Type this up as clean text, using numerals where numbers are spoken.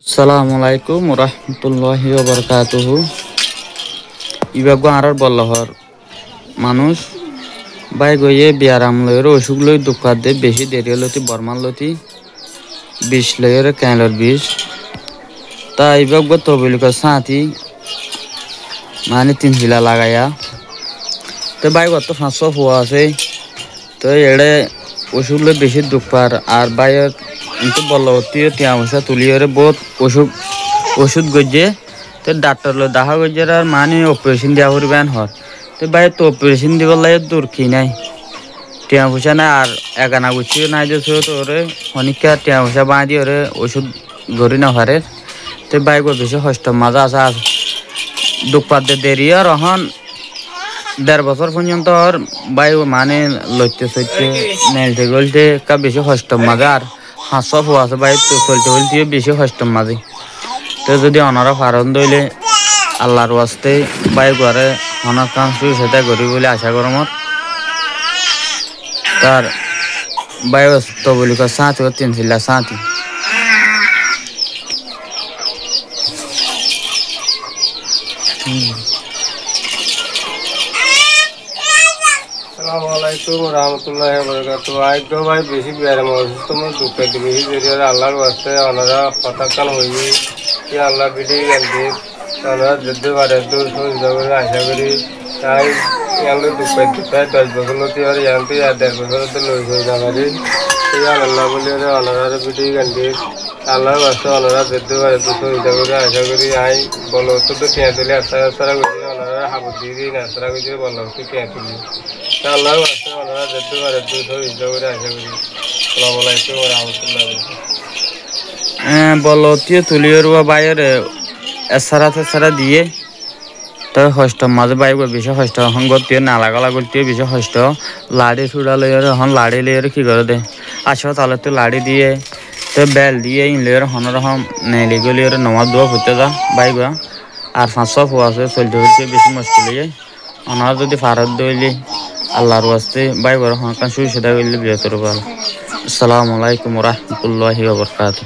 Assalamualaikum warahmatullahi wabarakatuh. Iba guarar bollahor মানুষ by গইয়ে বিয়ারাম লয়ের অসুখ লই দুঃখাত দে বেশি দেরি হলতি বর্মান লতি বিষ লয়ের ক্যানলর বিষ তা ইবা গো তবিলক সাঁতি মানে 3 হিলা লাগায়া তো বাই গত 500 হওয়া আছে তো এড়ে অসুখ লই বেশি দুঃখ পার আর বাইয়ের কিন্তু বলতি তিয়ামসা তুলিয়রে বহুত ওষুধ গজে তো ডাক্তার লো দেখা গজে আর মানে অপারেশন দেওয়া হরিবেন হর তো ভাই তো অপারেশন দিবার লাগে দূর কি নাই টিয়া পয়সা নাই আর একানা গুছিও নাই যে তোরে অনেকটা টিয়া পয়সা বাঁধি ওরে ওষুধ ধরি না হারে তো ভাই গো বেশি কষ্ট মাজা আছে দুঃখ পাতে দেরি আর এখন 1.5 বছর পর্যন্ত আর ভাই মানে লইতে সইতে নেলতে গলতে কা বেশি কষ্ট মাজা আর হাসপ হওয়া আছে ভাই তো চলতে চলতে বেশি কষ্ট মাঝে তো যদি অনারা ফারণ দইলে আল্লাহর ওয়াস্তে বাই ঘরে অনার কাম শুরু সেটা করি বলে আশা করম তার বাই তো বলি সাঁতি 3 হিলা সাঁতি আসসালামুআলাইকুম রহমতুল্লাহি ওয়া বারাকাতুহু। আজ তো ভাই বেশি বিয়ার মসজিদ তোমার দুঃখে বেশি দেরি আল্লাহর ওয়াস্তে ওনারা কথা কান হইবি কি আল্লাহ বিধি গেলবি ওনারা যুদ্ধে পারে দূর সুবিধা করে আশা করি তাই ইয়ালে দুঃখে প্রায় 10 বছর লতি আর ইয়ান্তে 1.5 বছর লই হয়ে যাবে এই আল্লাহ বলে ওনারা বিধি গেলবি আল্লাহর ওয়াস্তে ওনারা যুদ্ধে পারে দূর সুবিধা করে আশা করি আই বলো তো টিয়া তুলে আশা করে ওনারা হাবুদ দিয়ে না আশা করে বলো কি টিয়া তুলি আল্লাহর ওয়াস্তে ওনারা যুদ্ধে পারে দূর সুবিধা করে আশা করি। আসসালামু আলাইকুম ওয়া রাহমাতুল্লাহি ওয়া বারাকাতুহু। বলতি তুলিয়র বা বাইয়ের এসারা দিয়ে তো কষ্ট মাঝে বাই গো বেশি কষ্ট এখন গতিও না লাগা গলতিও বেশি কষ্ট লাড়ি ছুড়া লইয়ার এখন লাড়ি লইয়ার কি করে দে আসো তাহলে তো লাড়ি দিয়ে তো বেল দিয়ে ইন লইয়ার হনরকম নেলি গলিয়ার নমাজ দোয়া ফুটতে যা বাই গো আর 500 হওয়া আছে চলতে হচ্ছে বেশি মুশকিল হয়ে ওনারা যদি ফারত দইলে আল্লাহর ওয়াস্তে বাই গো হন কান শুই সেটা গইলে বিয়ে করব। আসসালামু আলাইকুম ওয়া রাহমাতুল্লাহি ওয়া বারাকাতুহু।